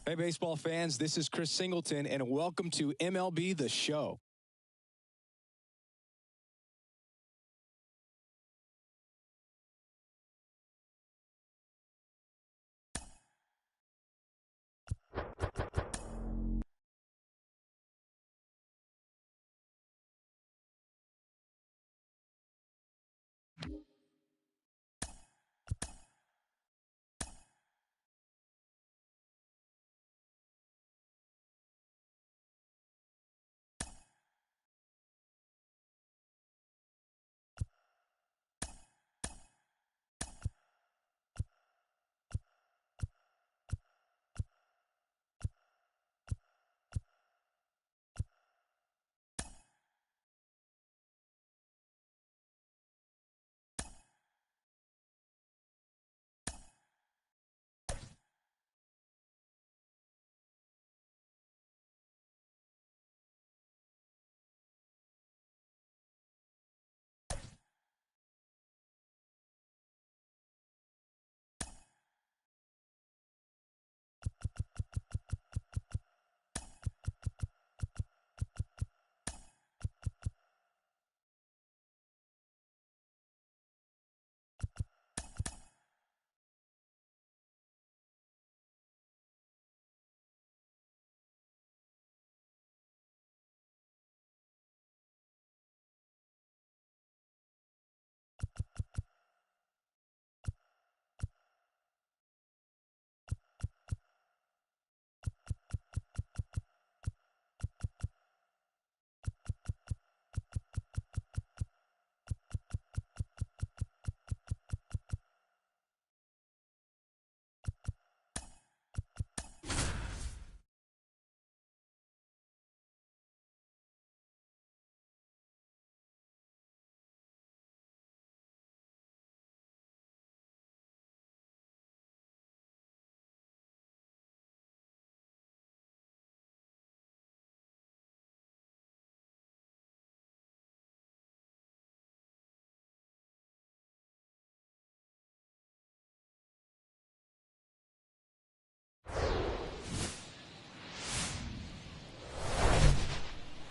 Hey, baseball fans, this is Chris Singleton, and welcome to MLB The Show.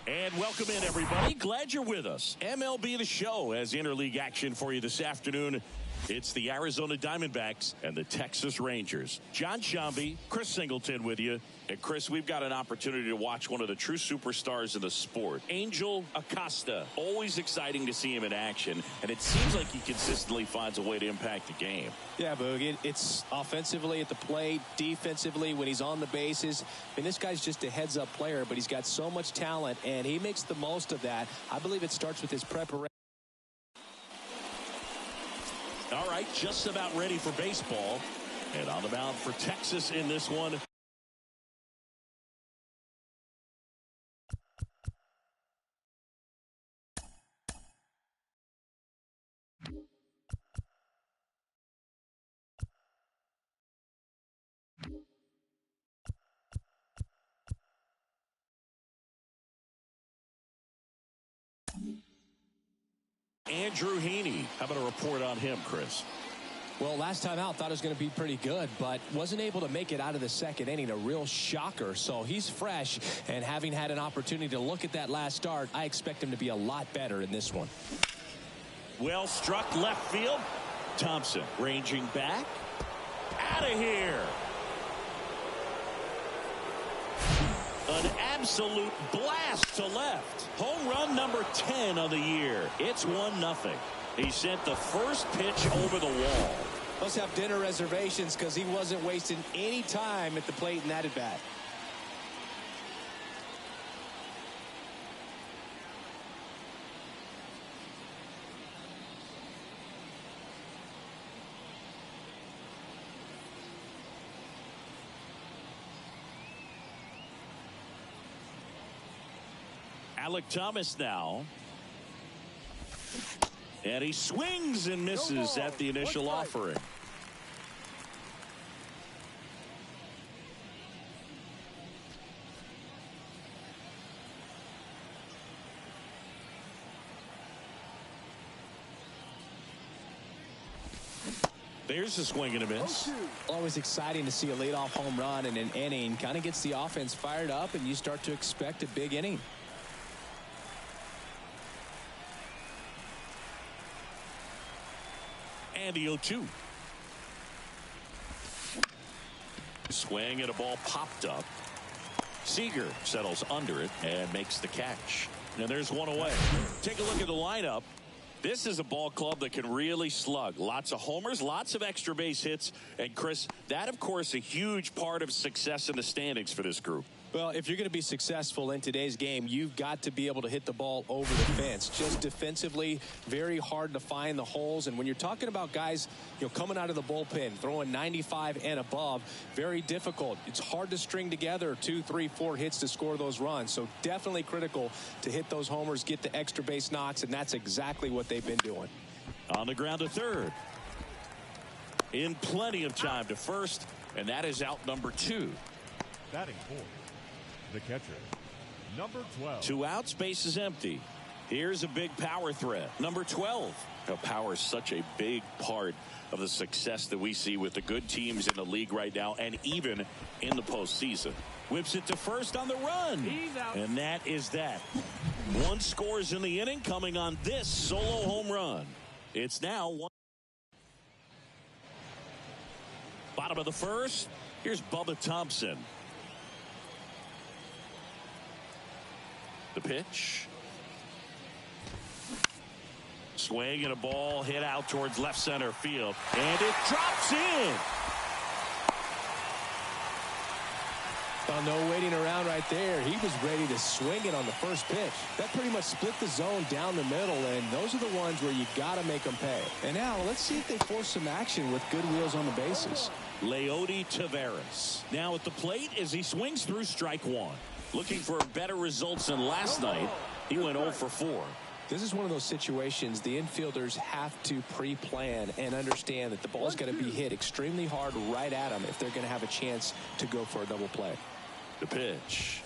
And welcome in, everybody. Glad you're with us. MLB The Show has interleague action for you this afternoon. It's the Arizona Diamondbacks and the Texas Rangers. John Shambi, Chris Singleton with you. And Chris, we've got an opportunity to watch one of the true superstars in the sport. Angel Acosta. Always exciting to see him in action. And it seems like he consistently finds a way to impact the game. Yeah, Boog, it's offensively at the plate, defensively when he's on the bases. I mean, this guy's just a heads-up player, but he's got so much talent, and he makes the most of that. I believe it starts with his preparation. All right, just about ready for baseball. And on the mound for Texas in this one. Andrew Heaney. How about a report on him, Chris? Well, last time out, thought it was going to be pretty good, but wasn't able to make it out of the second inning. A real shocker. So he's fresh, and having had an opportunity to look at that last start, I expect him to be a lot better in this one. Well struck left field. Thompson ranging back. Out of here. An absolute blast to left. Home run number 10 of the year. It's 1-0. He sent the first pitch over the wall. Must have dinner reservations because he wasn't wasting any time at the plate in that at bat. Alec Thomas now. And he swings and misses at the initial offering. There's a swing and a miss. Always exciting to see a leadoff home run in an inning. Kind of gets the offense fired up, and you start to expect a big inning. And the 0-2. Swing and a ball popped up. Seager settles under it and makes the catch. And there's one away. Take a look at the lineup. This is a ball club that can really slug. Lots of homers, lots of extra base hits. And Chris, that of course a huge part of success in the standings for this group. Well, if you're going to be successful in today's game, you've got to be able to hit the ball over the fence. Just defensively, very hard to find the holes. And when you're talking about guys, coming out of the bullpen, throwing 95 and above, very difficult. It's hard to string together 2, 3, 4 hits to score those runs. So definitely critical to hit those homers, get the extra base knocks, and that's exactly what they've been doing. On the ground to third. In plenty of time to first, and that is out number 2. Batting fourth, the catcher, number 12. 2 outs, base is empty. Here's a big power threat, number 12. Now, power is such a big part of the success that we see with the good teams in the league right now, and even in the postseason. Whips it to first on the run, and that is that. 1 scores in the inning, coming on this solo home run. It's now 1. Bottom of the first. Here's Bubba Thompson. The pitch. Swing and a ball hit out towards left center field. And it drops in. Well, no waiting around right there. He was ready to swing it on the first pitch. That pretty much split the zone down the middle, and those are the ones where you got to make them pay. And now let's see if they force some action with good wheels on the bases. Leody Taveras now at the plate as he swings through strike 1. Looking for better results than last night. He went 0 for 4. This is one of those situations the infielders have to pre-plan and understand that the ball's going to be hit extremely hard right at them if they're going to have a chance to go for a double play. The pitch.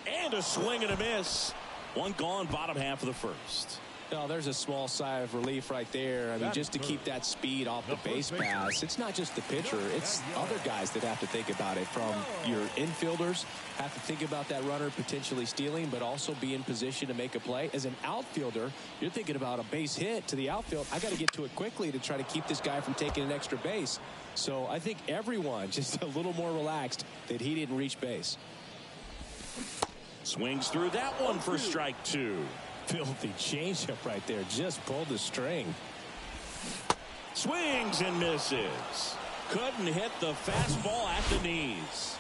And a swing and a miss. 1 gone, bottom half of the first. Oh, there's a small sigh of relief right there. I mean, just to keep that speed off the base pass. It's not just the pitcher. It's other guys that have to think about it. From your infielders, have to think about that runner potentially stealing, but also be in position to make a play. As an outfielder, you're thinking about a base hit to the outfield. I got to get to it quickly to try to keep this guy from taking an extra base. So I think everyone just a little more relaxed that he didn't reach base. Swings through that one for strike 2. Filthy changeup right there. Just pulled the string. Swings and misses. Couldn't hit the fastball at the knees.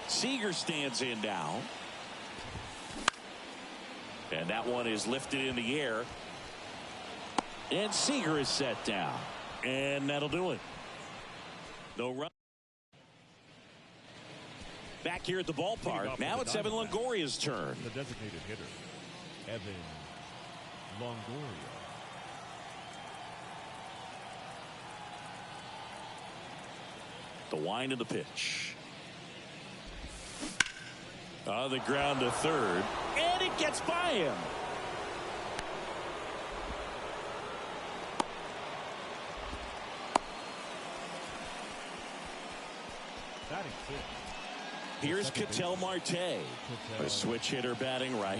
Seager stands in now. And that one is lifted in the air. And Seager is set down. And that'll do it. No run. Back here at the ballpark. Now it's Evan Longoria's turn. The designated hitter, Evan Longoria. The wind of the pitch. On the ground to third. And it gets by him. Batting fifth. Here's Ketel Marte, a switch hitter batting right.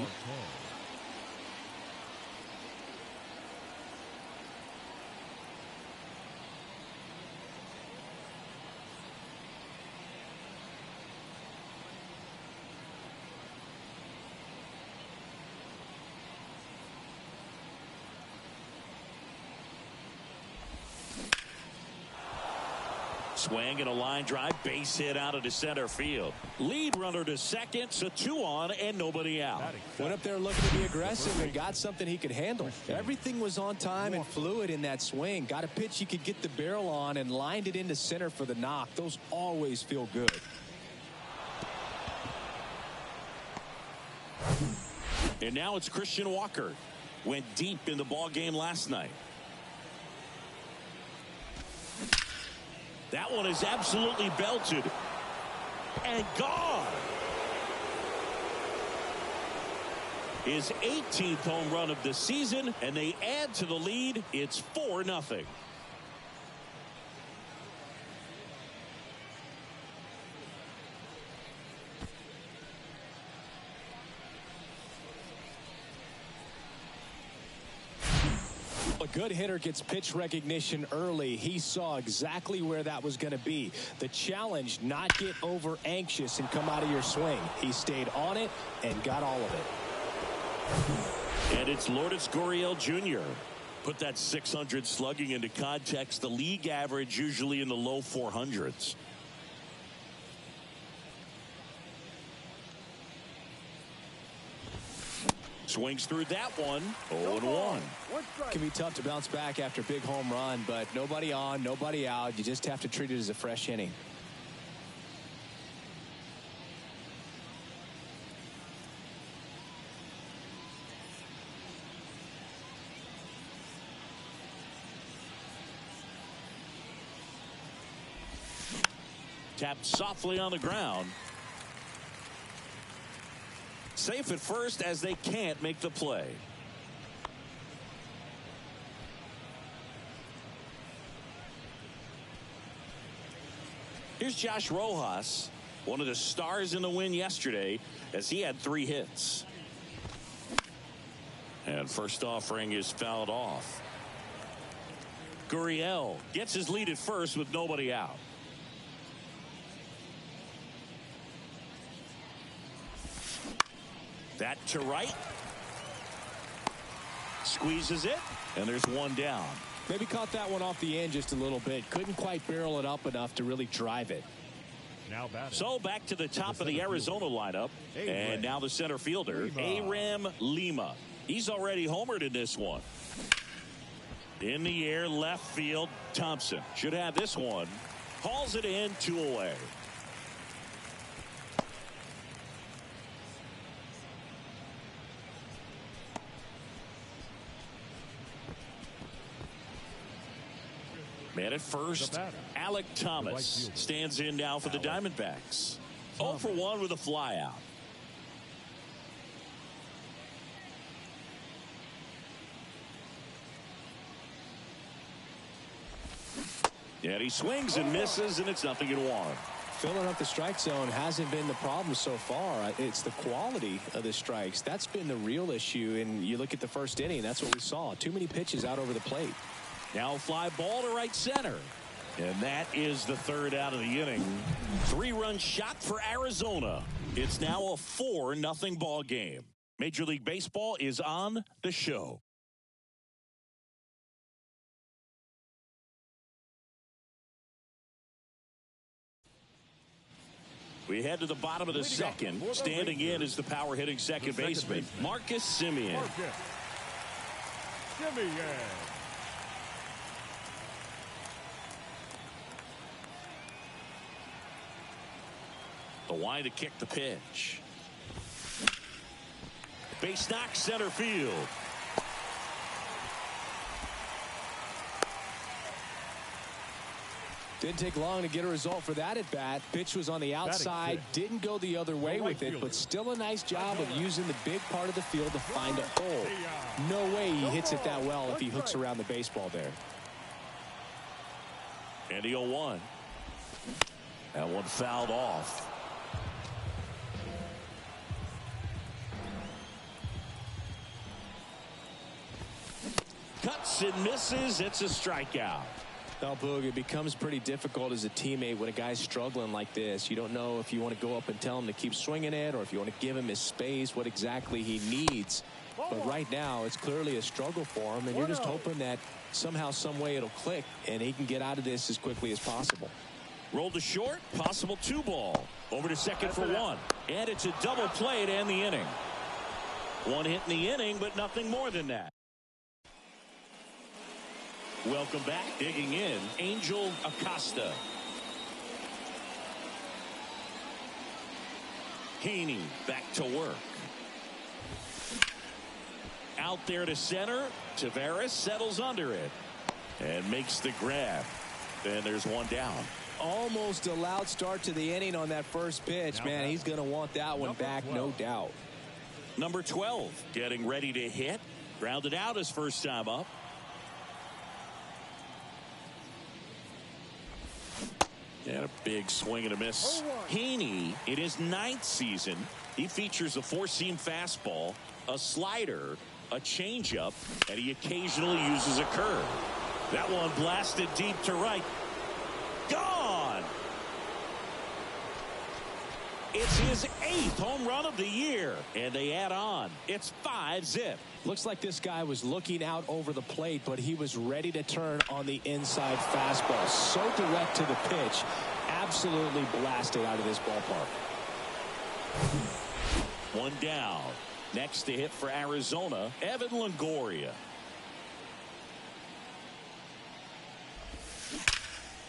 Swing and a line drive, base hit out into center field. Lead runner to second, so 2 on and nobody out. Went up there looking to be aggressive and got something he could handle. Everything was on time and fluid in that swing. Got a pitch he could get the barrel on and lined it into center for the knock. Those always feel good. And now it's Christian Walker. Went deep in the ball game last night. That one is absolutely belted and gone. His 18th home run of the season, and they add to the lead. It's 4-0. A good hitter gets pitch recognition early. He saw exactly where that was going to be. The challenge, not get over anxious and come out of your swing. He stayed on it and got all of it. And it's Lourdes Gurriel Jr. Put that 600 slugging into context. The league average usually in the low 400s. Swings through that one. 0-1. Can be tough to bounce back after a big home run, but nobody on, nobody out. You just have to treat it as a fresh inning. Tapped softly on the ground. Safe at first as they can't make the play. Here's Josh Rojas, one of the stars in the win yesterday, as he had 3 hits. And first offering is fouled off. Gurriel gets his lead at first with nobody out. That to right. Squeezes it, and there's one down. Maybe caught that one off the end just a little bit. Couldn't quite barrel it up enough to really drive it. Now batting. So back to the top of the Arizona lineup. And now the center fielder, Aram Lima. He's already homered in this one. In the air, left field, Thompson should have this one. Hauls it in, 2 away. Man at first, Alec Thomas stands in now for the Diamondbacks. 0 for 1 with a flyout. And he swings and misses, and it's 0-1. Filling up the strike zone hasn't been the problem so far. It's the quality of the strikes. That's been the real issue. And you look at the first inning, that's what we saw. Too many pitches out over the plate. Now a fly ball to right center. And that is the 3rd out of the inning. 3-run shot for Arizona. It's now a 4-0 ball game. Major League Baseball is on the show. We head to the bottom of the second. Standing in is the power hitting second baseman, Marcus Semien. The wind to kick the pitch. Base knock center field. Didn't take long to get a result for that at bat. Pitch was on the outside, didn't go the other way with it, but still a nice job of using the big part of the field to find a hole. No way he hits it that well if he hooks around the baseball there. And the 0-1. That one fouled off. Cuts and misses. It's a strikeout. Now, Boog, it becomes pretty difficult as a teammate when a guy's struggling like this. You don't know if you want to go up and tell him to keep swinging it or if you want to give him his space, what exactly he needs. But right now, it's clearly a struggle for him, and you're just hoping that somehow, some way it'll click and he can get out of this as quickly as possible. Rolled to short, possible 2-ball. Over to second for 1. And it's a double play to end the inning. 1 hit in the inning, but nothing more than that. Welcome back. Digging in, Angel Acosta. Haney back to work. Out there to center. Taveras settles under it and makes the grab. And there's one down. Almost a loud start to the inning on that first pitch. Man, he's going to want that one back, no doubt. Number 12 getting ready to hit. Grounded out his first time up. And a big swing and a miss. Haney, in his 9th season, he features a 4-seam fastball, a slider, a changeup, and he occasionally uses a curve. That one blasted deep to right. Gone! It's his 8th home run of the year, and they add on. It's 5-zip. Looks like this guy was looking out over the plate, but he was ready to turn on the inside fastball. So direct to the pitch. Absolutely blasted out of this ballpark. One down. Next to hit for Arizona, Evan Longoria.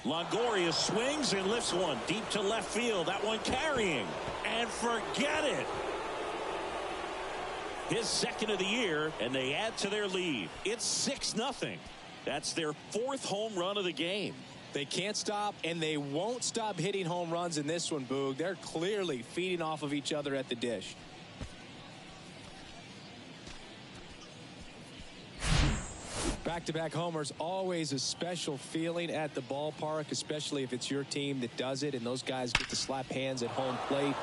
Longoria swings and lifts one deep to left field. That one carrying. And forget it. His 2nd of the year, and they add to their lead. It's 6-0. That's their 4th home run of the game. They can't stop, and they won't stop hitting home runs in this one, Boog. They're clearly feeding off of each other at the dish. Back-to-back homers, always a special feeling at the ballpark, especially if it's your team that does it and those guys get to slap hands at home plate.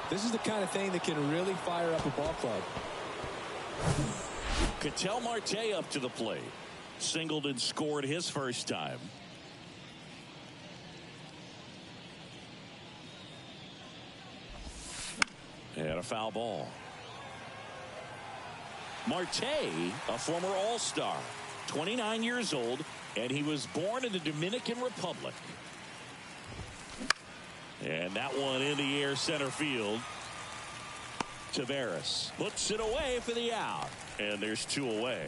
This is the kind of thing that can really fire up a ball club. Ketel Marte up to the plate. Singled and scored his first time. And a foul ball. Marte, a former All-Star, 29 years old, and he was born in the Dominican Republic. And that one in the air center field. Taveras puts it away for the out. And there's 2 away.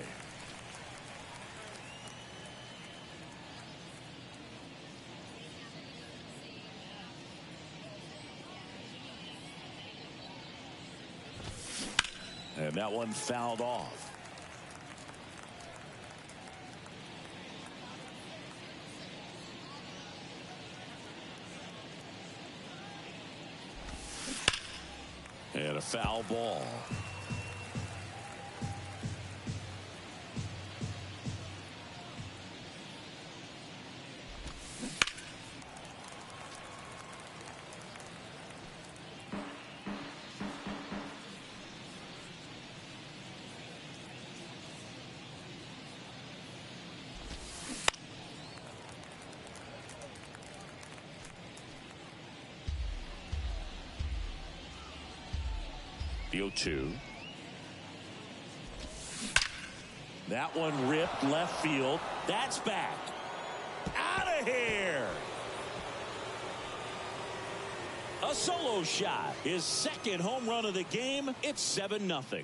And that one fouled off. And a foul ball. The 0-2. That one ripped left field. That's back. Out of here. A solo shot. His 2nd home run of the game. It's 7-0.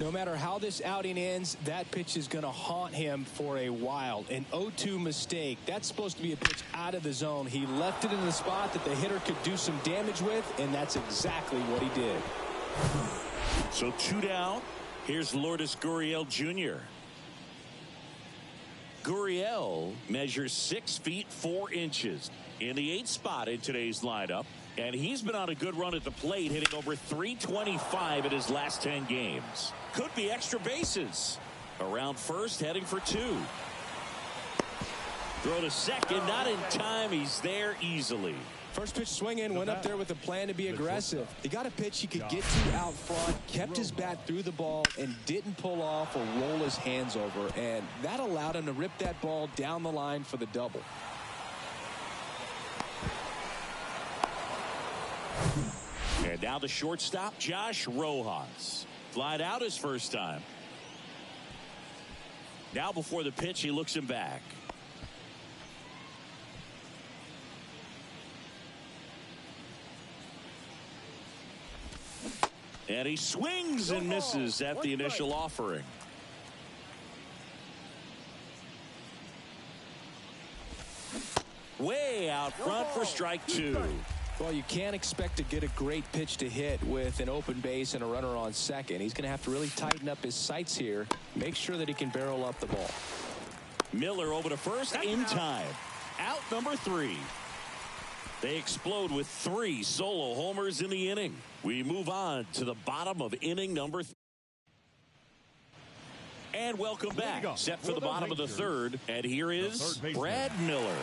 No matter how this outing ends, that pitch is going to haunt him for a while. An 0-2 mistake. That's supposed to be a pitch out of the zone. He left it in the spot that the hitter could do some damage with, and that's exactly what he did. So 2 down. Here's Lourdes Gurriel Jr. Gurriel measures 6 feet 4 inches in the 8th spot in today's lineup. And he's been on a good run at the plate, hitting over .325 in his last 10 games. Could be extra bases. Around first, heading for 2. Throw to second, not in time. He's there easily. First pitch swinging, went up there with a plan to be aggressive. He got a pitch he could get to out front, kept his bat through the ball, and didn't pull off or roll his hands over. And that allowed him to rip that ball down the line for the double. And now the shortstop, Josh Rojas. Flied out his first time. Now before the pitch, he looks him back. And he swings and misses at the initial offering. Way out front for strike 2. Well, you can't expect to get a great pitch to hit with an open base and a runner on second. He's going to have to really tighten up his sights here. Make sure that he can barrel up the ball. Miller over to first in time. Out number 3. They explode with 3 solo homers in the inning. We move on to the bottom of inning number 3. And welcome back. Set for the bottom of the third. And here is Brad Miller.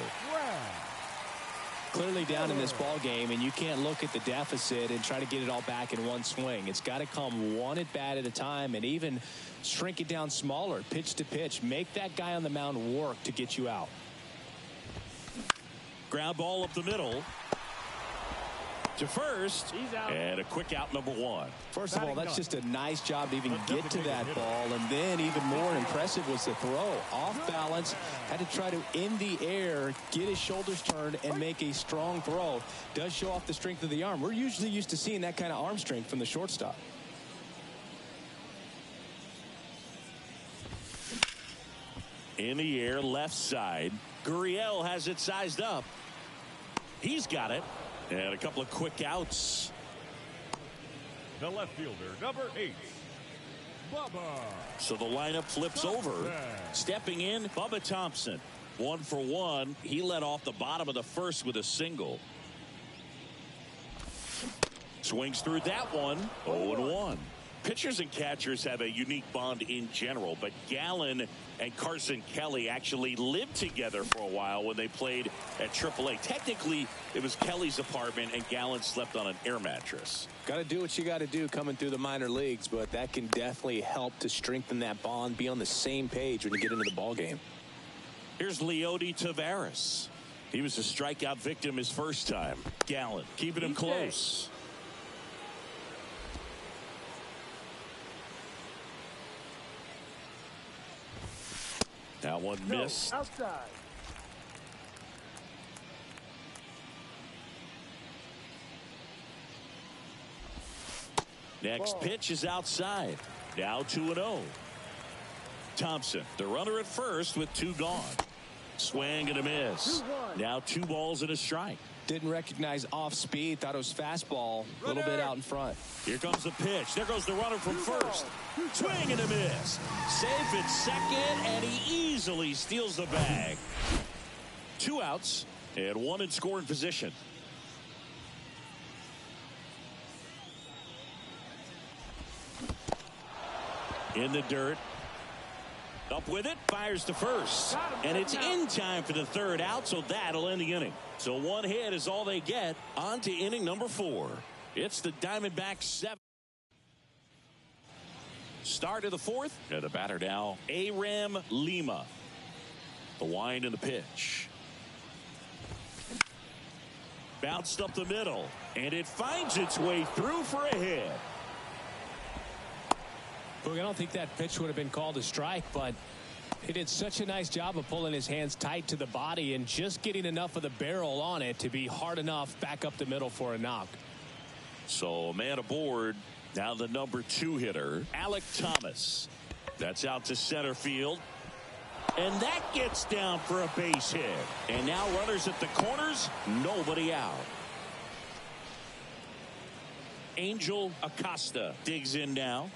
Clearly down in this ball game, and you can't look at the deficit and try to get it all back in one swing. It's got to come one at bat at a time, and even shrink it down smaller, pitch to pitch. Make that guy on the mound work to get you out. Ground ball up the middle to first, and a quick out, number one. First of all, that's just a nice job to even get to that ball, and then even more impressive was the throw. Off balance, had to try to, in the air, get his shoulders turned and make a strong throw. Does show off the strength of the arm. We're usually used to seeing that kind of arm strength from the shortstop. In the air, left side. Gurriel has it sized up. He's got it. And a couple of quick outs. The left fielder, number 8, Bubba. So the lineup flips over. Stepping in, Bubba Thompson. 1 for 1. He led off the bottom of the first with a single. Swings through that one. 0-1. Pitchers and catchers have a unique bond in general, but Gallen and Carson Kelly actually lived together for a while when they played at AAA. Technically, it was Kelly's apartment, and Gallen slept on an air mattress. Got to do what you got to do coming through the minor leagues, but that can definitely help to strengthen that bond, be on the same page when you get into the ball game. Here's Leody Taveras. He was a strikeout victim his first time. Gallen keeping him close. That one missed. Outside. Next pitch is outside. Now 2-0. Thompson, the runner at first with 2 gone. Swing and a miss. Now 2 balls and a strike. Didn't recognize off speed. Thought it was fastball. A little bit out in front. Here comes the pitch. There goes the runner from first. Swing and a miss. Safe at second, and he easily steals the bag. 2 outs and 1 in scoring position. In the dirt. Up with it, fires to first. And it's in time for the 3rd out, so that'll end the inning. So 1 hit is all they get. On to inning number 4. It's the Diamondbacks 7. Start of the 4th. And the batter now, Aram Lima. The wind and the pitch. Bounced up the middle. And it finds its way through for a hit. Look, I don't think that pitch would have been called a strike, but he did such a nice job of pulling his hands tight to the body and just getting enough of the barrel on it to be hard enough back up the middle for a knock. So a man aboard. Now the number 2 hitter, Alec Thomas. That's out to center field. And that gets down for a base hit. And now runners at the corners, nobody out. Angel Acosta digs in now.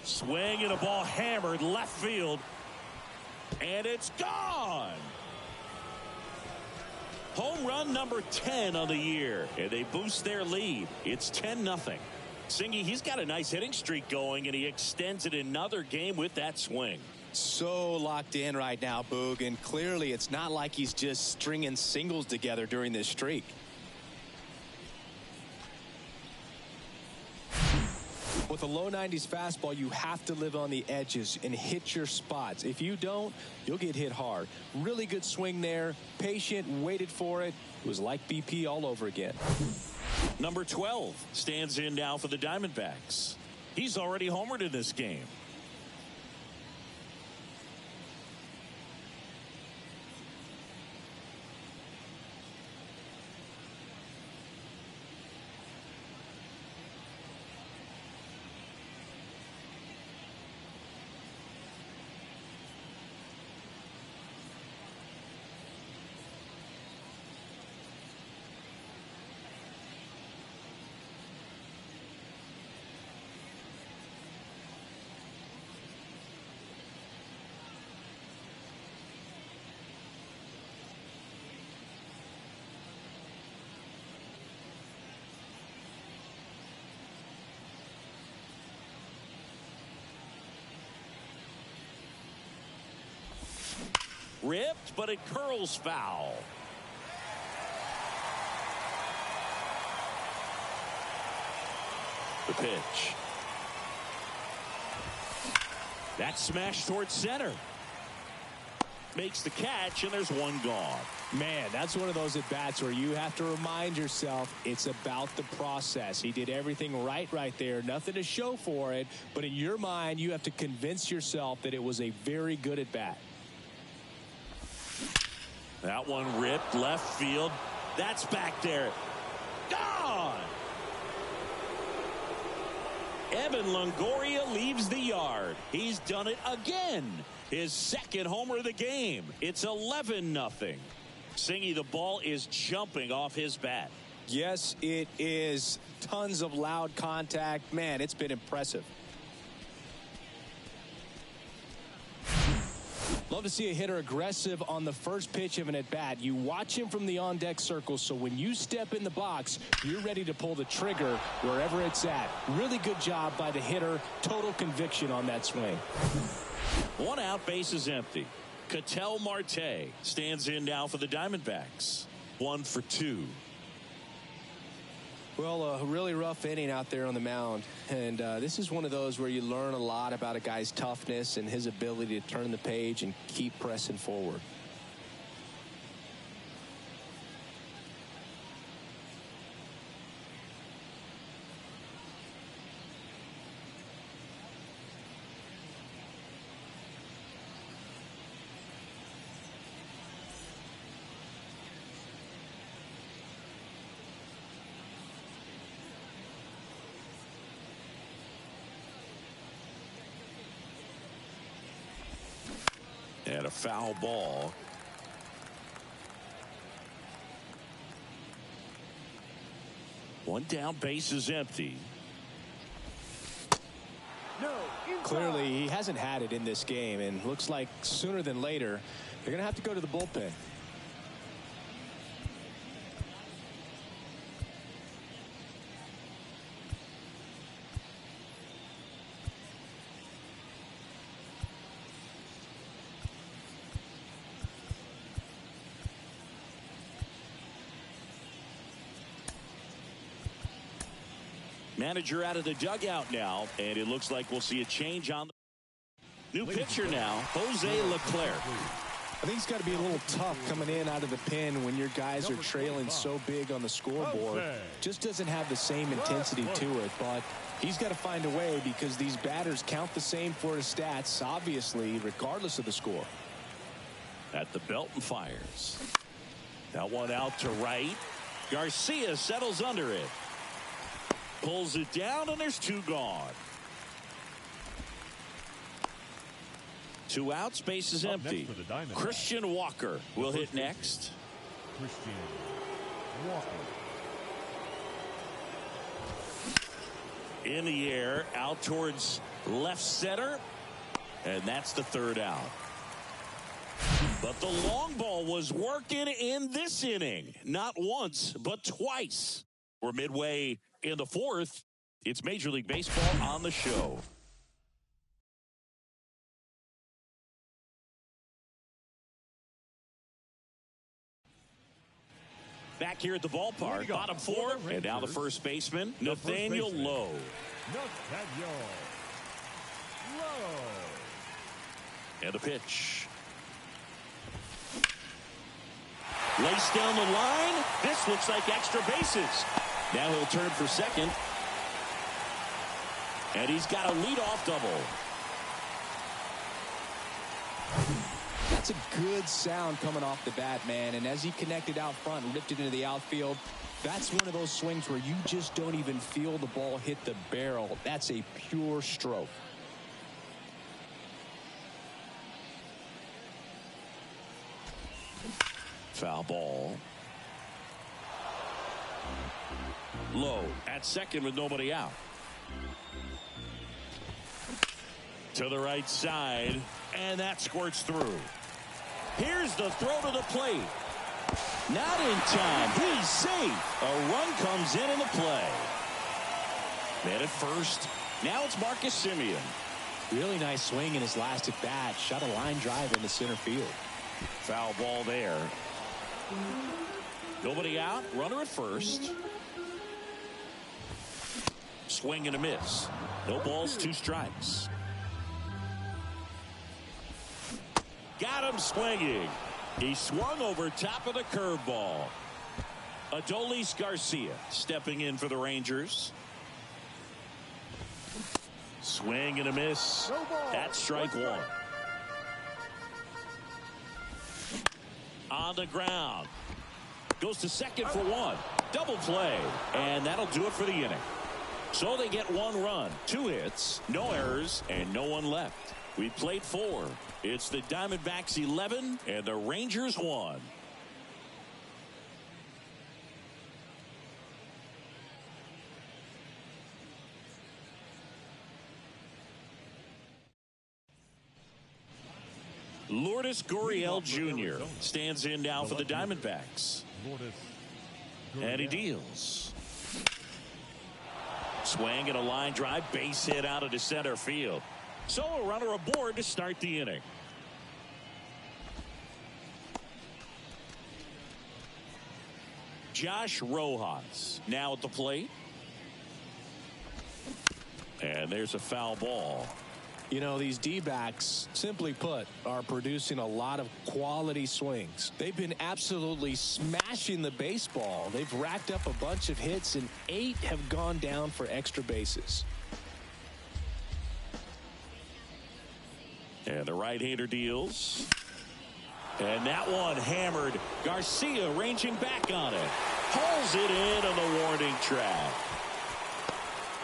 Swing and a ball hammered left field. And it's gone. Home run number 10 on the year. And they boost their lead. It's 10-0. Singy, he's got a nice hitting streak going, and he extends it another game with that swing. So locked in right now, Boog, and clearly it's not like he's just stringing singles together during this streak. With a low 90s fastball, you have to live on the edges and hit your spots. If you don't, you'll get hit hard. Really good swing there. Patient, waited for it. It was like BP all over again. Number 12 stands in now for the Diamondbacks. He's already homered in this game. Ripped, but it curls foul. The pitch. That's smashed towards center. Makes the catch, and there's one gone. Man, that's one of those at-bats where you have to remind yourself it's about the process. He did everything right there. Nothing to show for it. But in your mind, you have to convince yourself that it was a very good at-bat. That one ripped left field. That's back there. Gone! Evan Longoria leaves the yard. He's done it again. His second homer of the game. It's 11-0. Singy, the ball is jumping off his bat. Yes, it is. Tons of loud contact. Man, it's been impressive. Love to see a hitter aggressive on the first pitch of an at-bat. You watch him from the on-deck circle, so when you step in the box, you're ready to pull the trigger wherever it's at. Really good job by the hitter. Total conviction on that swing. One out, base is empty. Ketel Marte stands in now for the Diamondbacks. 1 for 2. Well, a really rough inning out there on the mound. And this is one of those where you learn a lot about a guy's toughness and his ability to turn the page and keep pressing forward. And a foul ball. One down, base is empty. Clearly, he hasn't had it in this game, and looks like sooner than later, they're going to have to go to the bullpen. Manager out of the dugout now, and it looks like we'll see a change on the new pitcher now, Jose Leclerc. I think it's got to be a little tough coming in out of the pen when your guys are trailing so big on the scoreboard. Just doesn't have the same intensity to it, but he's got to find a way because these batters count the same for his stats, obviously, regardless of the score. At the belt and fires. That one out to right. Garcia settles under it. Pulls it down, and there's 2 gone. 2 outs, base is empty. Christian Walker will hit next. Christian Walker. In the air, out towards left center, and that's the 3rd out. But the long ball was working in this inning. Not once, but twice. We're midway in the 4th. It's Major League Baseball on the show. Back here at the ballpark, bottom 4, and now the first baseman, Nathaniel Lowe. Nathaniel Lowe. And the pitch. Laced down the line. This looks like extra bases. Now he'll turn for second. And he's got a leadoff double. That's a good sound coming off the bat, man. And as he connected out front and ripped it into the outfield, that's one of those swings where you just don't even feel the ball hit the barrel. That's a pure stroke. Foul ball. Low at second with nobody out. To the right side, and that squirts through. Here's the throw to the plate. Not in time. He's safe. A run comes in the play. Man at first. Now it's Marcus Semien. Really nice swing in his last at bat. Shot a line drive into center field. Foul ball there. Nobody out. Runner at first. Swing and a miss. No balls, 2 strikes. Got him swinging. He swung over top of the curveball. Adolis Garcia stepping in for the Rangers. Swing and a miss. That's strike 1. On the ground. Goes to second for 1. Double play. And that'll do it for the inning. So they get 1 run, 2 hits, no errors, and no one left. We played 4. It's the Diamondbacks 11 and the Rangers 1. Lourdes Gurriel Jr. stands in now for the Diamondbacks. And he deals. Swing and a line drive, base hit out into center field. So a runner aboard to start the inning. Josh Rojas now at the plate. And there's a foul ball. You know, these D-backs, simply put, are producing a lot of quality swings. They've been absolutely smashing the baseball. They've racked up a bunch of hits, and 8 have gone down for extra bases. And the right-hander deals. And that one hammered. Garcia ranging back on it. Pulls it in on the warning track.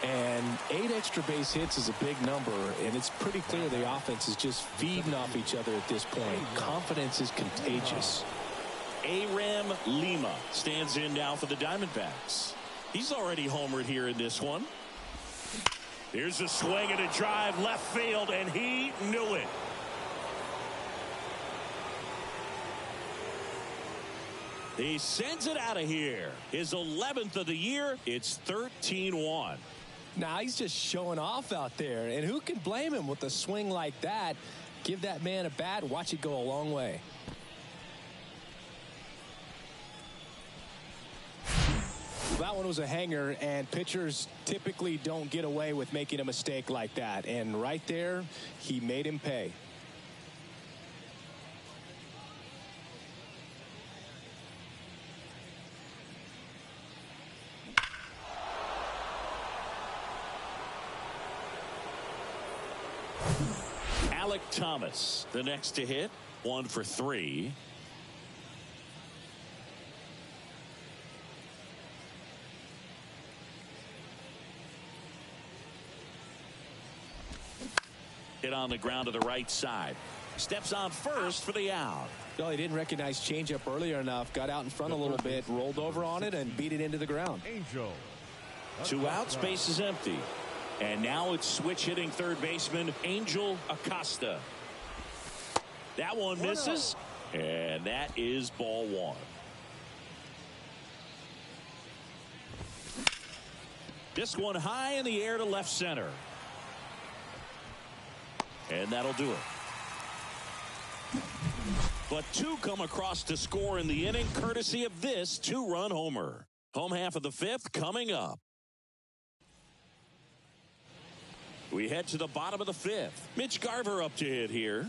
And 8 extra base hits is a big number, and it's pretty clear the offense is just feeding off each other at this point. Confidence is contagious. Aram Lima stands in now for the Diamondbacks. He's already homered here in this one. Here's a swing and a drive left field, and he knew it. He sends it out of here. His 11th of the year. It's 13-1. Now he's just showing off out there, and who can blame him with a swing like that? Give that man a bat, watch it go a long way. That one was a hanger, and pitchers typically don't get away with making a mistake like that. And right there, he made him pay. Alec Thomas, the next to hit, 1 for 3. Hit on the ground to the right side. Steps on first for the out. No, he didn't recognize changeup earlier enough. Got out in front a little bit, rolled over on it, and beat it into the ground. 2 outs, base is empty. And now it's switch hitting third baseman Angel Acosta. That one misses, and that is ball 1. This one high in the air to left center. And that'll do it. But 2 come across to score in the inning, courtesy of this 2-run homer. Home half of the 5th coming up. We head to the bottom of the 5th. Mitch Garver up to hit here.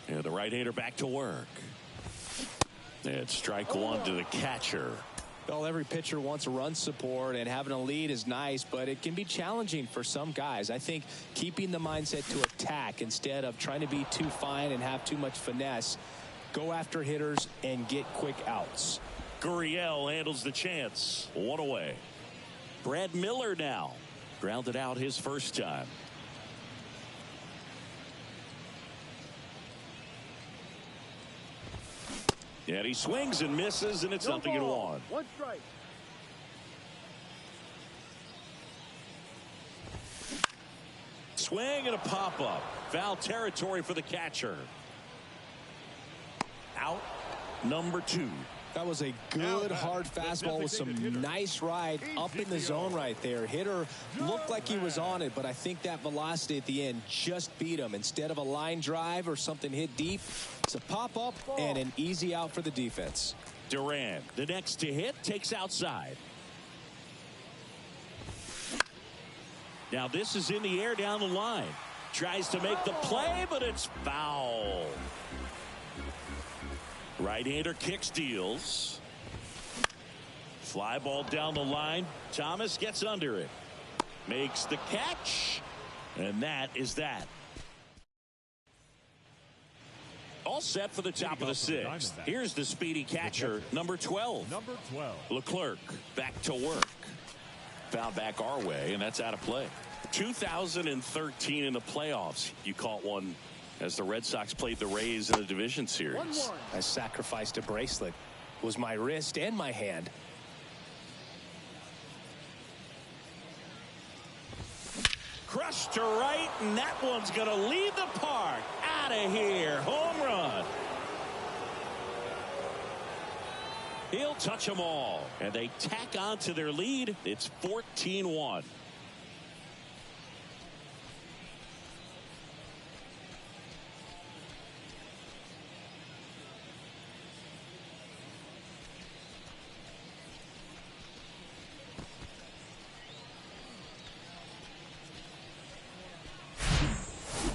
And the right-hander back to work. And strike 1 to the catcher. Well, every pitcher wants a run support, and having a lead is nice, but it can be challenging for some guys. I think keeping the mindset to attack instead of trying to be too fine and have too much finesse. Go after hitters and get quick outs. Gurriel handles the chance. 1 away. Brad Miller now. Grounded out his first time. And he swings and misses, and it's 0-1. 1 strike. Swing and a pop-up. Foul territory for the catcher. Out number 2. That was a good hard fastball with some nice ride up in the zone right there. Hitter looked like he was on it, but I think that velocity at the end just beat him. Instead of a line drive or something hit deep, it's a pop-up and an easy out for the defense. Duran, the next to hit, takes outside. Now this is in the air down the line. Tries to make the play, but it's foul. Right-hander kick steals. Fly ball down the line. Thomas gets under it. Makes the catch. And that is that. All set for the top of the sixth. Here's the speedy catcher, number 12. Number 12. Leclerc back to work. Foul back our way, and that's out of play. 2013 in the playoffs. You caught one as the Red Sox played the Rays in the division series. I sacrificed a bracelet. It was my wrist and my hand. Crushed to right, and that one's going to leave the park. Out of here. Home run. He'll touch them all, and they tack on to their lead. It's 14-1.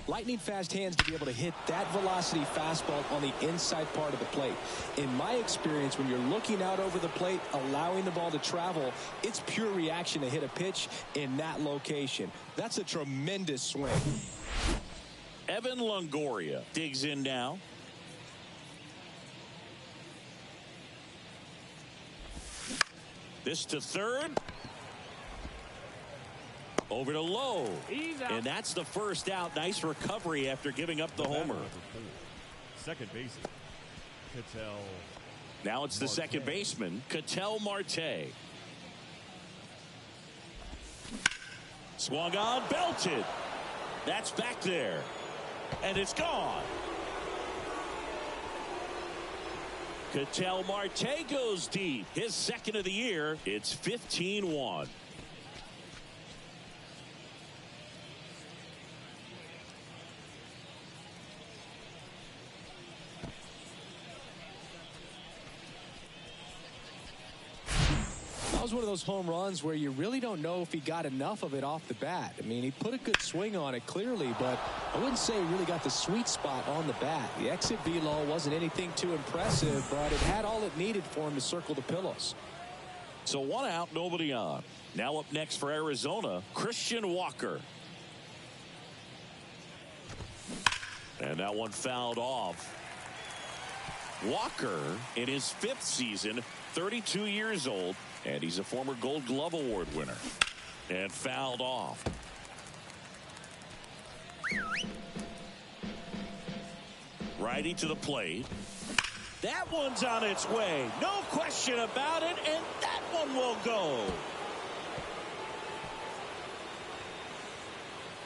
Lightning fast hands to be able to hit that velocity fastball on the inside part of the plate. In my experience, when you're looking out over the plate, allowing the ball to travel, it's pure reaction to hit a pitch in that location. That's a tremendous swing. Evan Longoria digs in now. This to third. Over to Lowe. And that's the first out. Nice recovery after giving up the homer. Second baseman, Ketel. Now it's the second baseman, Ketel Marte. Swung on, belted. That's back there. And it's gone. Ketel Marte goes deep. His second of the year. It's 15-1. That was one of those home runs where you really don't know if he got enough of it off the bat. I mean, he put a good swing on it clearly, but I wouldn't say he really got the sweet spot on the bat. The exit velo wasn't anything too impressive, but it had all it needed for him to circle the pillows. So one out, nobody on. Now up next for Arizona, Christian Walker. And that one fouled off. Walker in his 5th season, 32 years old, and he's a former Gold Glove Award winner. And fouled off. Righty to the plate. That one's on its way. No question about it, and that one will go.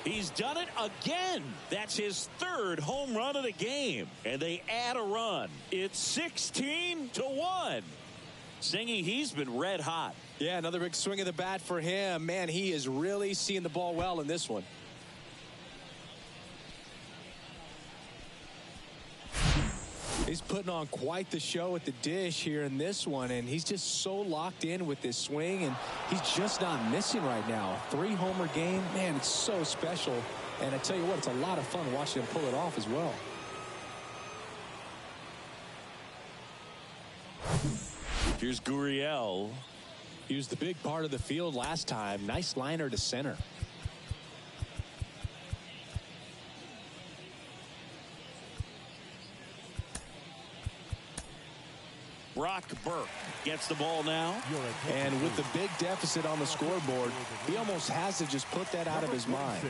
He's done it again. That's his 3rd home run of the game. And they add a run. It's 16-1. Singy, he's been red hot. Yeah, another big swing of the bat for him. Man, he is really seeing the ball well in this one. He's putting on quite the show at the dish here in this one, and he's just so locked in with this swing, and he's just not missing right now. 3-homer game, man, it's so special. And I tell you what, it's a lot of fun watching him pull it off as well. Here's Gurriel. He was the big part of the field last time. Nice liner to center. Brock Burke gets the ball now. And with the big deficit on the scoreboard, he almost has to just put that out of his mind.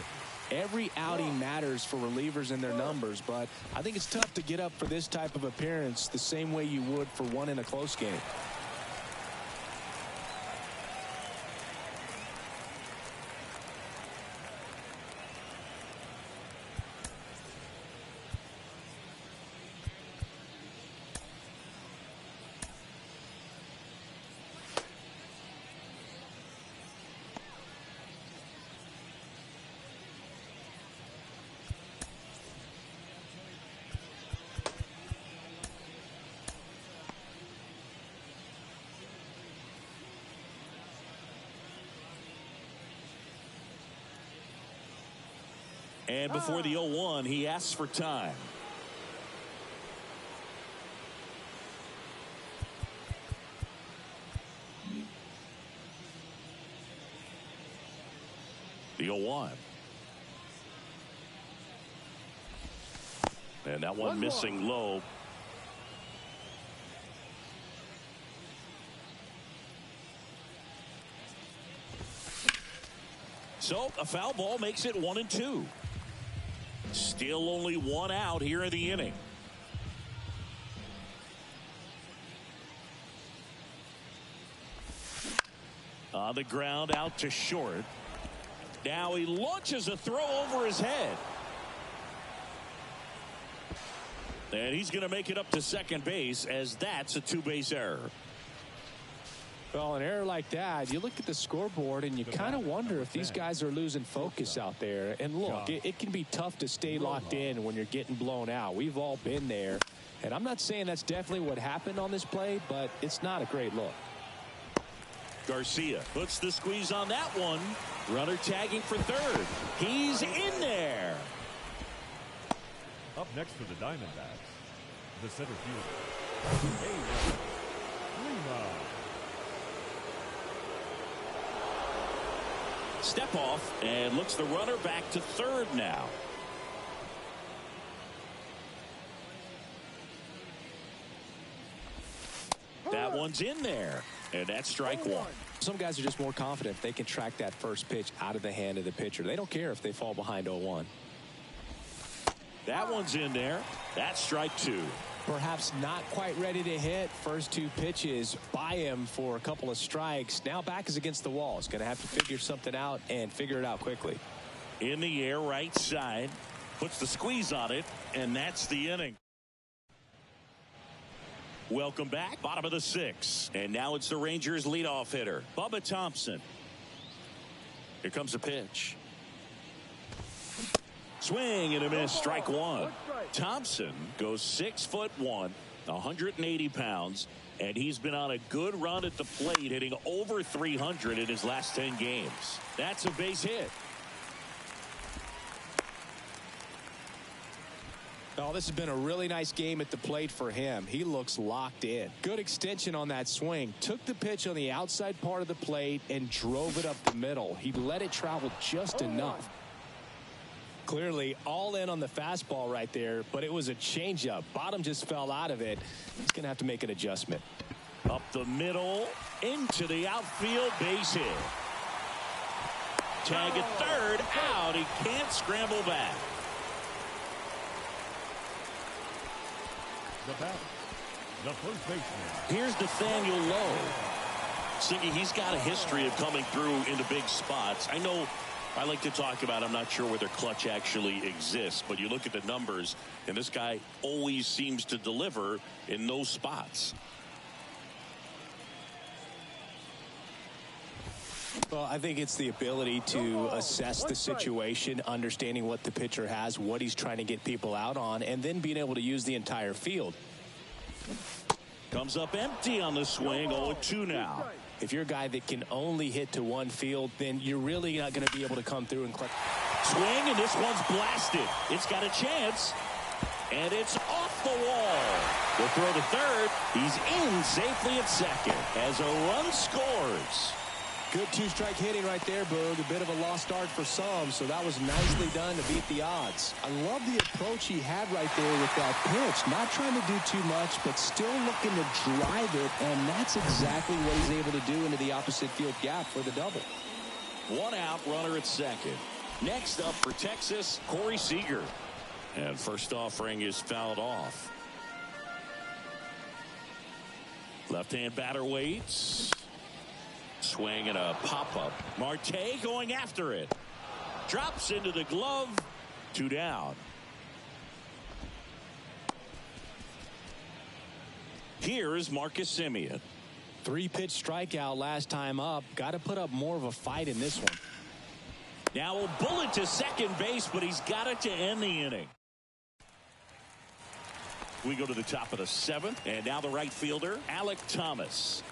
Every outing matters for relievers and their numbers, but I think it's tough to get up for this type of appearance the same way you would for one in a close game. And before the 0-1, he asks for time. The 0-1. And that one missing low. So a foul ball makes it 1-2. Still only one out here in the inning. On the ground out to short. Now he launches a throw over his head. And he's going to make it up to second base as that's a two-base error. Well, an error like that, you look at the scoreboard and you kind of wonder if these guys are losing focus out there. And look, it can be tough to stay locked in when you're getting blown out. We've all been there. And I'm not saying that's definitely what happened on this play, but it's not a great look. Garcia puts the squeeze on that one. Runner tagging for third. He's in there. Up next for the Diamondbacks, the center fielder, Lima. Step off and looks the runner back to third now. That one's in there, and that's strike one. Some guys are just more confident if they can track that first pitch out of the hand of the pitcher. They don't care if they fall behind 0-1. That one's in there. That's strike two. Perhaps not quite ready to hit. First two pitches by him for a couple of strikes. Now back is against the wall. He's going to have to figure something out and figure it out quickly. In the air, right side. Puts the squeeze on it, and that's the inning. Welcome back. Bottom of the sixth. And now it's the Rangers leadoff hitter, Bubba Thompson. Here comes a pitch. Swing and a miss, strike one. Thompson goes 6'1", 180 pounds, and he's been on a good run at the plate, hitting over 300 in his last 10 games. That's a base hit. Oh, this has been a really nice game at the plate for him. He looks locked in. Good extension on that swing. Took the pitch on the outside part of the plate and drove it up the middle. He let it travel just enough. Clearly all in on the fastball right there, but it was a changeup. Bottom just fell out of it. He's going to have to make an adjustment. Up the middle, into the outfield, base hit. Tag at third, out. He can't scramble back. The batter, the first baseman. Here's Nathaniel Lowe. Siggy, he's got a history of coming through into big spots. I know I like to talk about, I'm not sure whether clutch actually exists, but you look at the numbers, and this guy always seems to deliver in those spots. Well, I think it's the ability to assess the situation, understanding what the pitcher has, what he's trying to get people out on, and then being able to use the entire field. Comes up empty on the swing, 0-2 now. If you're a guy that can only hit to one field, then you're really not going to be able to come through and collect. Swing, and this one's blasted. It's got a chance, and it's off the wall. Will throw to third. He's in safely at second as a run scores. Good two-strike hitting right there, Boog. A bit of a lost start for some, so that was nicely done to beat the odds. I love the approach he had right there with that pitch. Not trying to do too much, but still looking to drive it, and that's exactly what he's able to do into the opposite field gap for the double. One out, runner at second. Next up for Texas, Corey Seager. And first offering is fouled off. Left-hand batter waits. Swing and a pop-up. Marte going after it. Drops into the glove. 2 down. Here is Marcus Semien. 3-pitch strikeout last time up. Got to put up more of a fight in this one. Now a bullet to second base, but he's got it to end the inning. We go to the top of the 7th, and now the right fielder, Alec Thomas.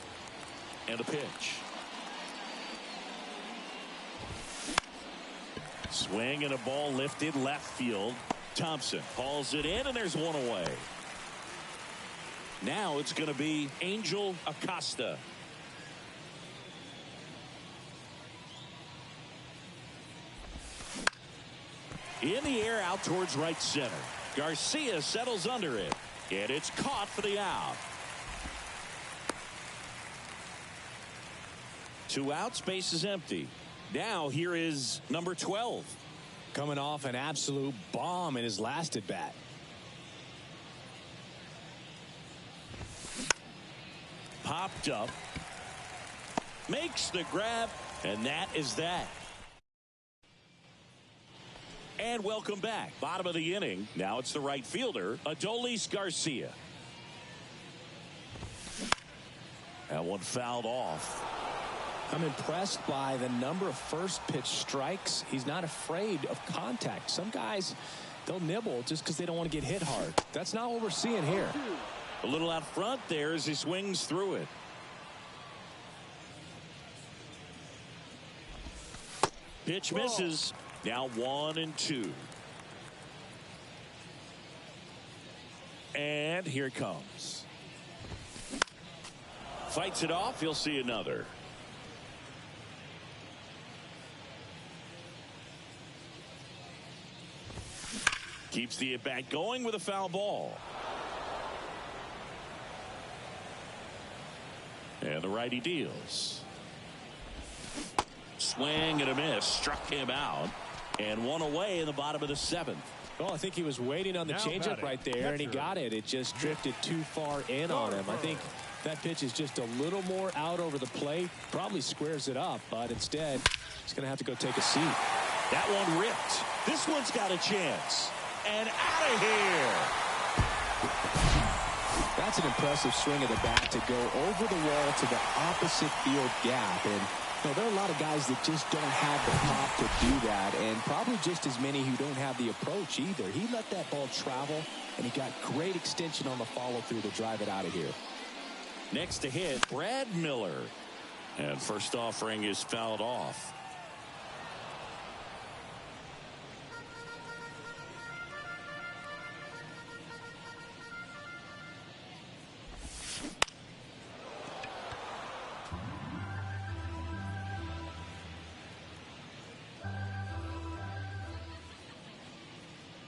And a pitch. Swing and a ball lifted left field. Thompson hauls it in, and there's one away. Now it's going to be Angel Acosta. In the air out towards right center. Garcia settles under it, and it's caught for the out. 2 outs, base is empty. Now here is number 12. Coming off an absolute bomb in his last at bat. Popped up. Makes the grab, and that is that. And welcome back. Bottom of the inning. Now it's the right fielder, Adolis Garcia. That one fouled off. I'm impressed by the number of first pitch strikes. He's not afraid of contact. Some guys, they'll nibble just because they don't want to get hit hard. That's not what we're seeing here. A little out front there as he swings through it. Pitch misses. Now 1-2. And here it comes. Fights it off. He'll see another. Keeps the at-bat going with a foul ball. And the righty deals. Swing and a miss. Struck him out. And one away in the bottom of the 7th. Well, I think he was waiting on the changeup right there, and he got it. It just drifted too far in on him. I think that pitch is just a little more out over the plate. Probably squares it up, but instead, he's going to have to go take a seat. That one ripped. This one's got a chance. And out of here. That's an impressive swing of the bat to go over the wall to the opposite field gap. And there are a lot of guys that just don't have the pop to do that, and probably just as many who don't have the approach either. He let that ball travel, and he got great extension on the follow-through to drive it out of here. Next to hit, Brad Miller. And first offering is fouled off.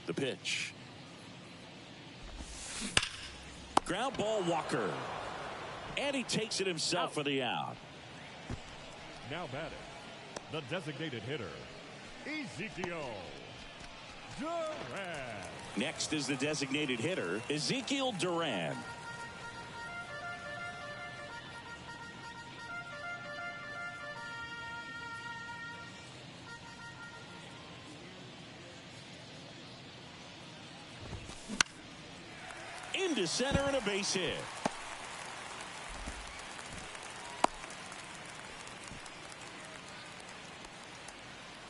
The pitch. Ground ball, Walker. And he takes it himself for the out. Now batting, the designated hitter, Ezekiel Duran. Next is the designated hitter, Ezekiel Duran. Into center and a base hit.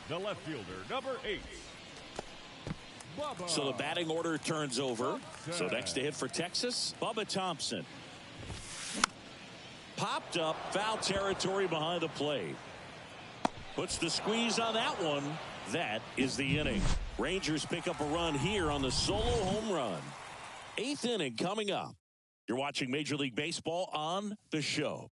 The left fielder, number 8. Bubba. So the batting order turns over. So next to hit for Texas, Bubba Thompson. Popped up, foul territory behind the plate. Puts the squeeze on that one. That is the inning. Rangers pick up a run here on the solo home run. 8th inning coming up. You're watching Major League Baseball on The Show.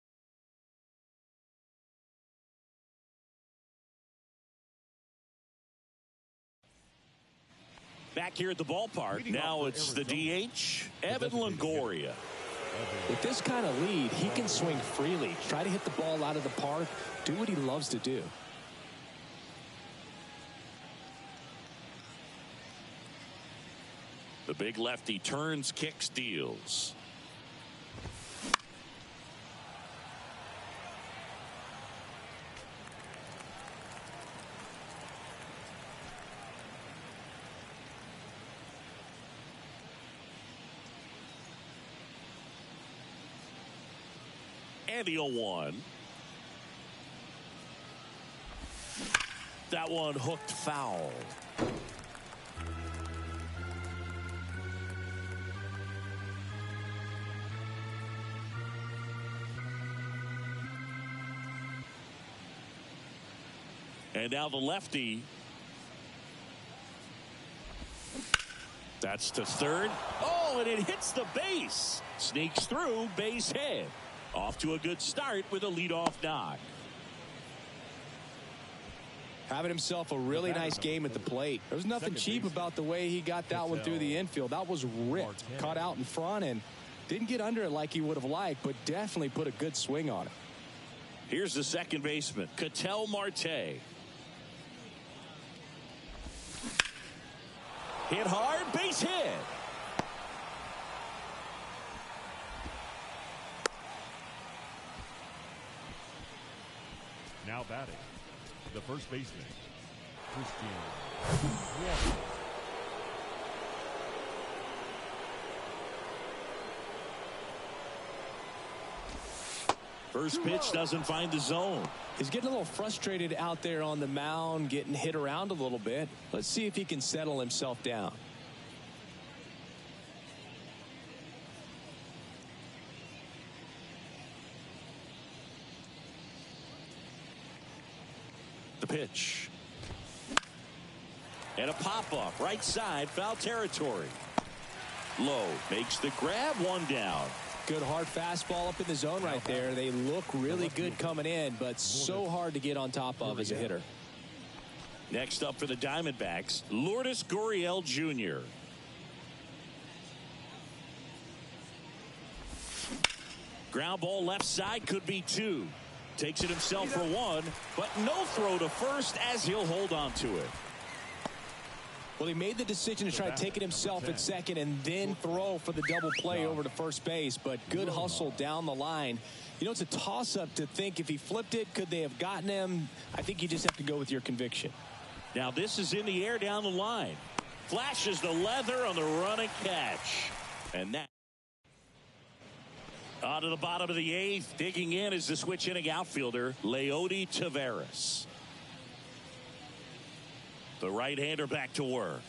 Back here at the ballpark. Now it's the DH, Evan Longoria. With this kind of lead, he can swing freely. Try to hit the ball out of the park. Do what he loves to do. The big lefty turns, kicks, deals. And the 0-1. That one hooked foul. And now the lefty, That's to third. Oh, and it hits the base. Sneaks through, base hit. Off to a good start with a leadoff knock. Having himself a really nice game at the plate. There was nothing cheap about the way he got that one through the infield. That was ripped, caught out in front, and didn't get under it like he would have liked, but definitely put a good swing on it. Here's the second baseman, Ketel Marte. Hit hard, base hit. Now batting, the first baseman, Christian Walker. First pitch doesn't find the zone. He's getting a little frustrated out there on the mound, getting hit around a little bit. Let's see if he can settle himself down. The pitch. And a pop-up, right side, foul territory. Low makes the grab, one down. Good hard fastball up in the zone right there. They look really good coming in, but so hard to get on top of as a hitter. Next up for the Diamondbacks, Lourdes Gurriel Jr. Ground ball left side, could be two. Takes it himself for one, but no throw to first as he'll hold on to it. Well, he made the decision to try to take it himself at second and then throw for the double play over to first base, but good hustle down the line. You know, it's a toss-up to think if he flipped it, could they have gotten him? I think you just have to go with your conviction. Now this is in the air down the line. Flashes the leather on the run and catch. And that. On to the bottom of the eighth. Digging in is the switch inning outfielder, Leody Taveras. The right-hander back to work.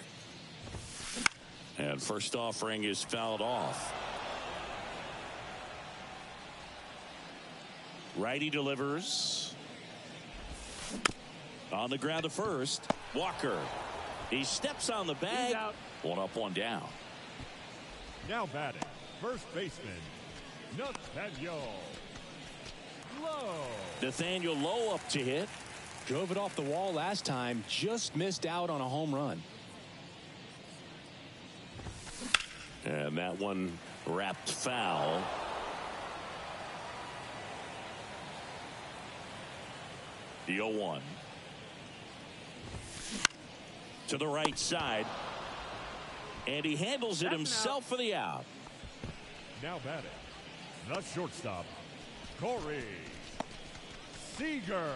And first offering is fouled off. Righty delivers. On the ground to first. Walker. He steps on the bag. One up, one down. Now batting, first baseman, Nathaniel Lowe. Nathaniel Lowe up to hit. Drove it off the wall last time, just missed out on a home run. And that one wrapped foul. The 0-1. To the right side. And he handles it himself for the out. Now batting, the shortstop, Corey Seager.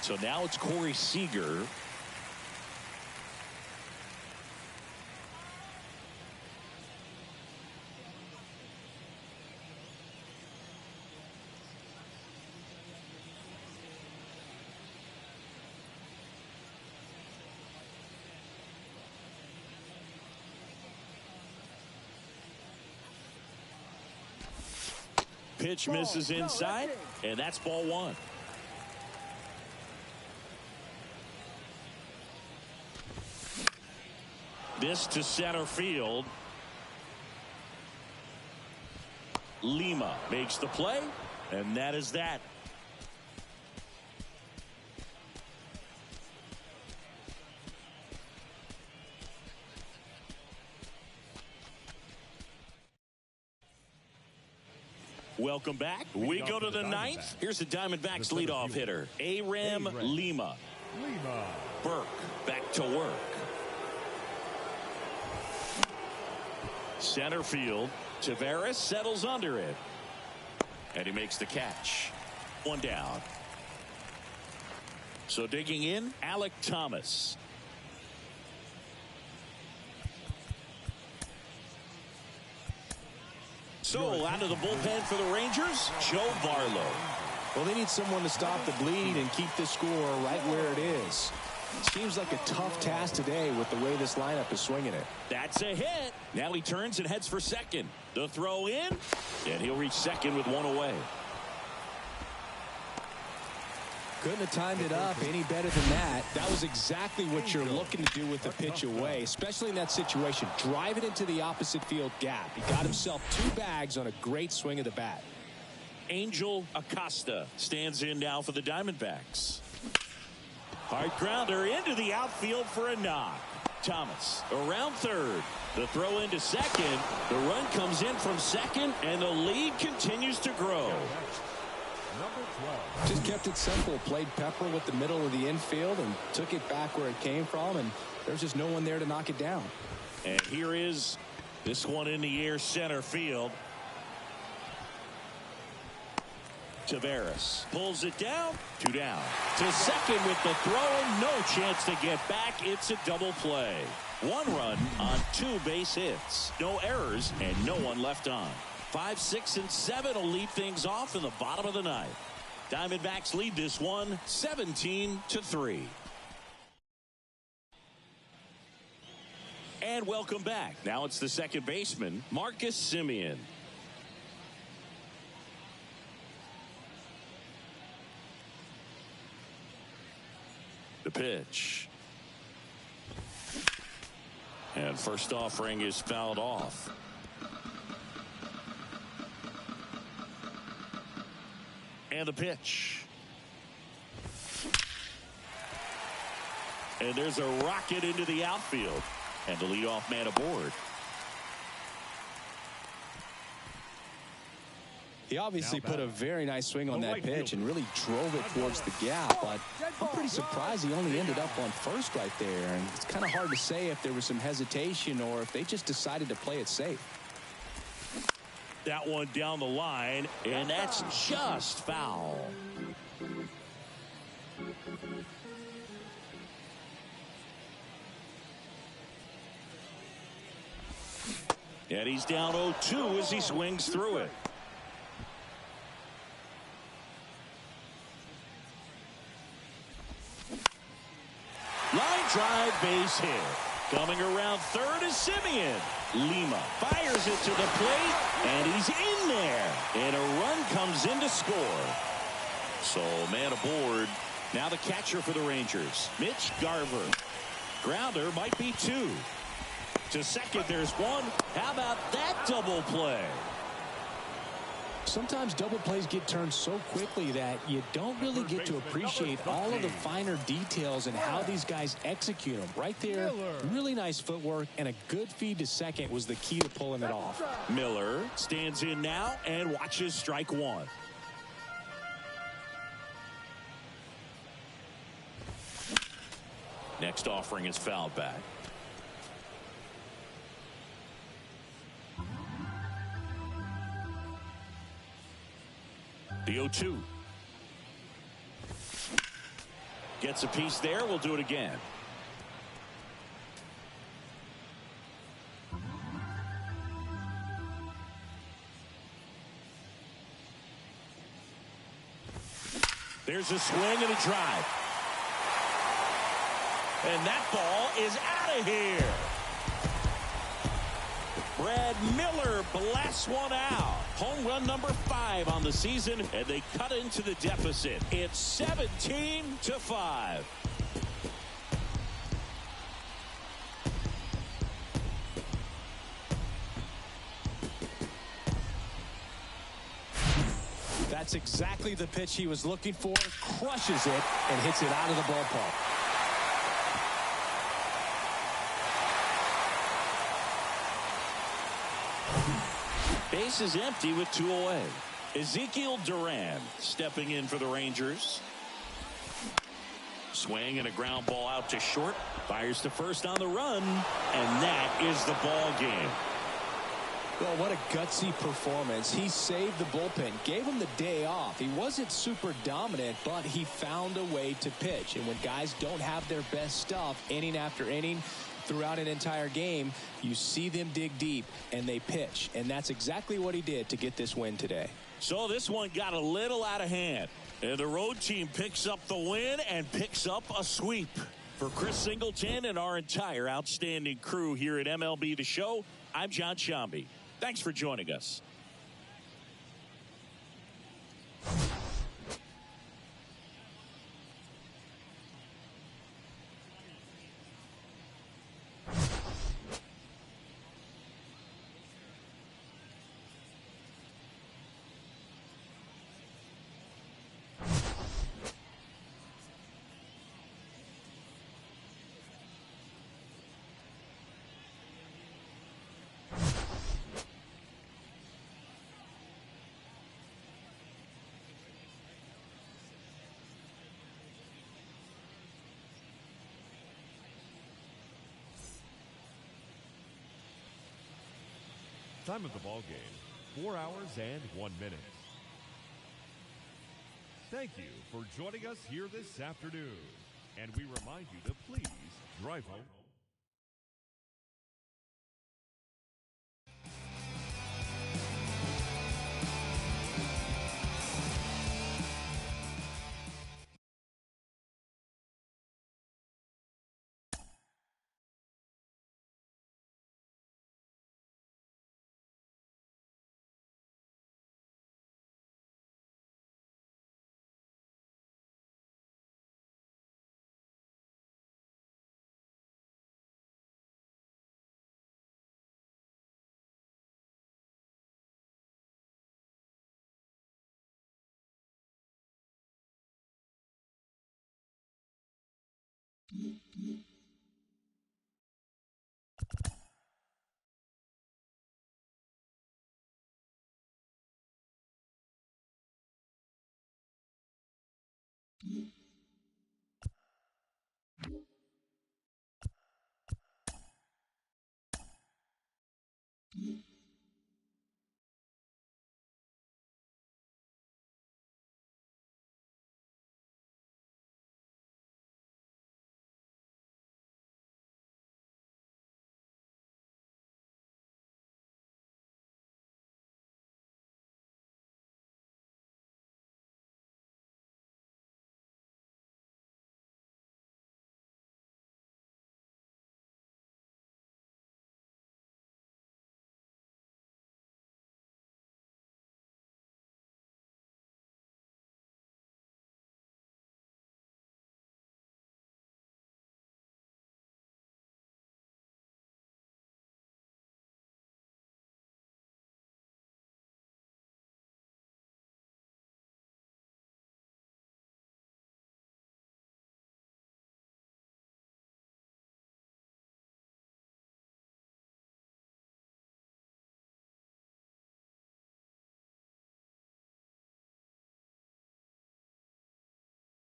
So now it's Corey Seager. Pitch misses inside, and that's ball one. This to center field. Lima makes the play, and that is that. Welcome back. We go to the ninth. Here's the Diamondbacks leadoff hitter, Aram Lima. Burke back to work. Center field. Taveras settles under it. And he makes the catch. One down. So digging in, Alec Thomas. So out of the bullpen for the Rangers, Joe Barlow. Well, they need someone to stop the bleed and keep the score right where it is. Seems like a tough task today with the way this lineup is swinging it. That's a hit. Now he turns and heads for second. The throw in, and he'll reach second with one away. Couldn't have timed it up any better than that. That was exactly what you're looking to do with the pitch away, especially in that situation. Drive it into the opposite field gap. He got himself 2 bags on a great swing of the bat. Angel Acosta stands in now for the Diamondbacks. Hard grounder into the outfield for a knock. Thomas around third. The throw into second. The run comes in from second, and the lead continues to grow. Number 12. Just kept it simple. Played pepper with the middle of the infield and took it back where it came from, and there's just no one there to knock it down. And here is this one in the air center field. Taveras pulls it down. 2 down. To second with the throw, and no chance to get back. It's a double play. 1 run on 2 base hits. No errors and no one left on. 5, 6, and 7 will lead things off in the bottom of the 9th. Diamondbacks lead this one 17-3. And welcome back. Now it's the second baseman, Marcus Semien. The pitch. And first offering is fouled off. And the pitch. And there's a rocket into the outfield. And the leadoff man aboard. He obviously put a very nice swing on that pitch and really drove it towards the gap, but I'm pretty surprised he only ended up on first right there. And it's kind of hard to say if there was some hesitation or if they just decided to play it safe. That one down the line, and that's just foul. And he's down 0-2 as he swings through it. Line drive, base hit. Coming around third is Semien. Lima fires it to the plate, and he's in there. And a run comes in to score. So man aboard. Now the catcher for the Rangers, Mitch Garver. Grounder might be 2. To second, there's 1. How about that double play? Sometimes double plays get turned so quickly that you don't really get to appreciate all of the finer details and how these guys execute them. Right there, really nice footwork, and a good feed to second was the key to pulling it off. Miller stands in now and watches strike 1. Next offering is fouled back. The 0-2. Gets a piece there. We'll do it again. There's a swing and a drive. And that ball is out of here. Brad Miller blasts one out. Home run number 5 on the season, and they cut into the deficit. It's 17-5. That's exactly the pitch he was looking for. Crushes it and hits it out of the ballpark. Base is empty with 2 away. Ezekiel Duran stepping in for the Rangers. Swing and a ground ball out to short. Fires to first on the run. And that is the ball game. Well, what a gutsy performance. He saved the bullpen, gave him the day off. He wasn't super dominant, but he found a way to pitch. And when guys don't have their best stuff inning after inning throughout an entire game, you see them dig deep and they pitch. And that's exactly what he did to get this win today. So this one got a little out of hand. And the road team picks up the win and picks up a sweep. For Chris Singleton and our entire outstanding crew here at MLB The Show, I'm John Shambi. Thanks for joining us. Time of the ball game, 4 hours and 1 minute. Thank you for joining us here this afternoon. And we remind you to please drive home.